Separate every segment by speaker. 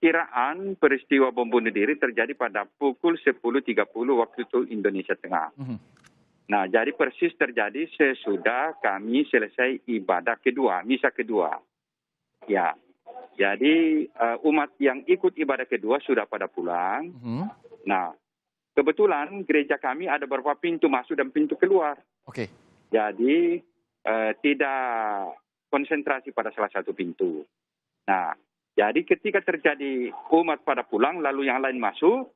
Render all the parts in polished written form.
Speaker 1: perkiraan peristiwa bom bunuh diri terjadi pada pukul 10.30 waktu itu Indonesia Tengah. Nah, jadi persis terjadi sesudah kami selesai ibadah kedua, misa kedua. Ya, jadi umat yang ikut ibadah kedua sudah pada pulang. Nah, kebetulan gereja kami ada beberapa pintu masuk dan pintu keluar.
Speaker 2: Oke.
Speaker 1: Jadi tidak konsentrasi pada salah satu pintu. Nah, jadi ketika terjadi umat pada pulang lalu yang lain masuk,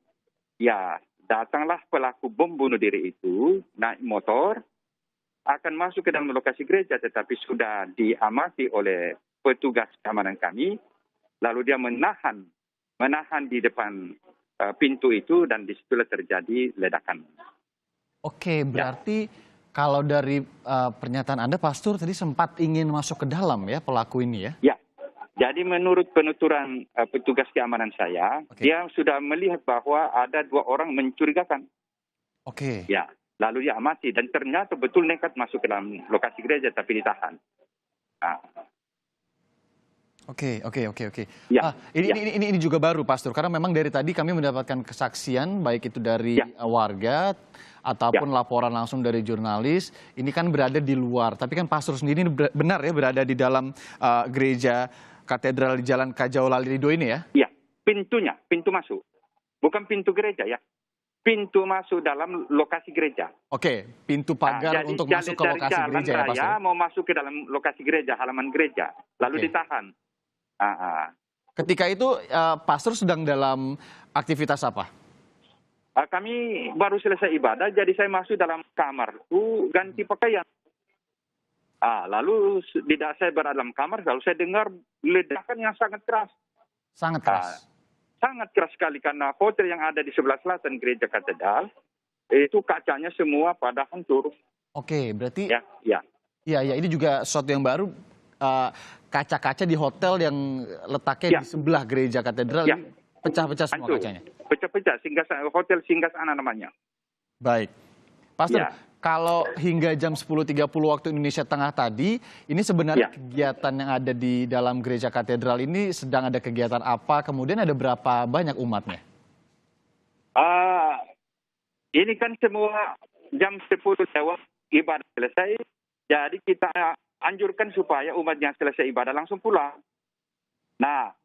Speaker 1: ya datanglah pelaku bom bunuh diri itu naik motor akan masuk ke dalam lokasi gereja, tetapi sudah diamati oleh petugas keamanan kami. Lalu dia menahan di depan pintu itu dan disitulah terjadi ledakan.
Speaker 2: Oke, berarti kalau dari pernyataan Anda, Pastor tadi sempat ingin masuk ke dalam ya pelaku ini ya? Ya.
Speaker 1: Jadi menurut penuturan petugas keamanan saya, dia sudah melihat bahwa ada 2 orang mencurigakan.
Speaker 2: Oke.
Speaker 1: Ya, lalu dia amati dan ternyata betul nekat masuk ke dalam lokasi gereja tapi ditahan. Nah.
Speaker 2: Oke.
Speaker 1: Ya,
Speaker 2: ini juga baru, Pastor, karena memang dari tadi kami mendapatkan kesaksian baik itu dari warga ataupun laporan langsung dari jurnalis. Ini kan berada di luar, tapi kan Pastor sendiri ini benar ya berada di dalam gereja Katedral di Jalan Kajau Lalido ini ya?
Speaker 1: Iya, pintu masuk. Bukan pintu gereja ya. Pintu masuk dalam lokasi gereja.
Speaker 2: Oke, pintu pagar untuk masuk ke lokasi gereja ya, Pastor?
Speaker 1: Raya mau masuk ke dalam lokasi gereja, halaman gereja. Lalu ditahan.
Speaker 2: Ketika itu Pastor sedang dalam aktivitas apa?
Speaker 1: Kami baru selesai ibadah, jadi saya masuk dalam kamar. Ganti pakaian. Lalu tidak saya berada dalam kamar, lalu saya dengar ledakan yang sangat keras.
Speaker 2: Sangat keras?
Speaker 1: Sangat keras sekali, karena hotel yang ada di sebelah selatan gereja katedral, itu kacanya semua pada hancur.
Speaker 2: Oke, berarti...
Speaker 1: Ya,
Speaker 2: ini juga sesuatu yang baru. Kaca-kaca di hotel yang letaknya di sebelah gereja katedral, pecah-pecah semua kacanya?
Speaker 1: Pecah-pecah, hotel Singgasana namanya.
Speaker 2: Baik. Pastor, kalau hingga jam 10.30 waktu Indonesia Tengah tadi, ini sebenarnya kegiatan yang ada di dalam gereja katedral ini sedang ada kegiatan apa? Kemudian ada berapa banyak umatnya?
Speaker 1: Ini kan semua jam 10 lewat ibadah selesai, jadi kita anjurkan supaya umat yang selesai ibadah langsung pulang. Nah,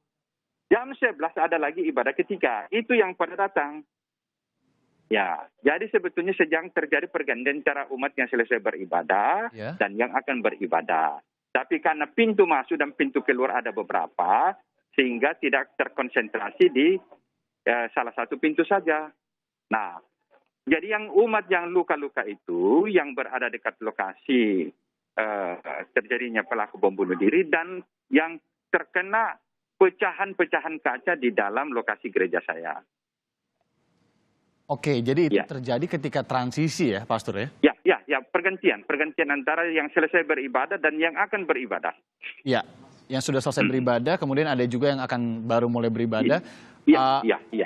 Speaker 1: jam 11 ada lagi ibadah ketiga, itu yang pada datang. Ya, jadi sebetulnya sedang terjadi pergantian cara umat yang selesai beribadah dan yang akan beribadah. Tapi karena pintu masuk dan pintu keluar ada beberapa, sehingga tidak terkonsentrasi di salah satu pintu saja. Nah, jadi yang umat yang luka-luka itu, yang berada dekat lokasi terjadinya pelaku bom bunuh diri dan yang terkena pecahan-pecahan kaca di dalam lokasi gereja saya.
Speaker 2: Oke, jadi itu terjadi ketika transisi ya, Pastor ya?
Speaker 1: Ya, pergantian antara yang selesai beribadah dan yang akan beribadah.
Speaker 2: Ya, yang sudah selesai beribadah, kemudian ada juga yang akan baru mulai beribadah.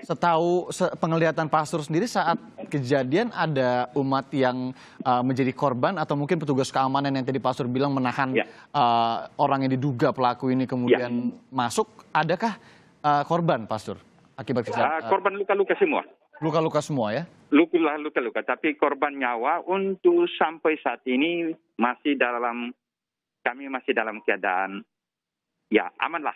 Speaker 2: Setahu penglihatan Pastor sendiri saat kejadian ada umat yang menjadi korban atau mungkin petugas keamanan yang tadi Pastor bilang menahan orang yang diduga pelaku ini kemudian masuk, adakah korban, Pastor, akibat kejadian?
Speaker 1: Korban luka-luka semua.
Speaker 2: Luka-luka semua ya?
Speaker 1: Luka-luka, tapi korban nyawa untuk sampai saat ini kami masih dalam keadaan aman lah.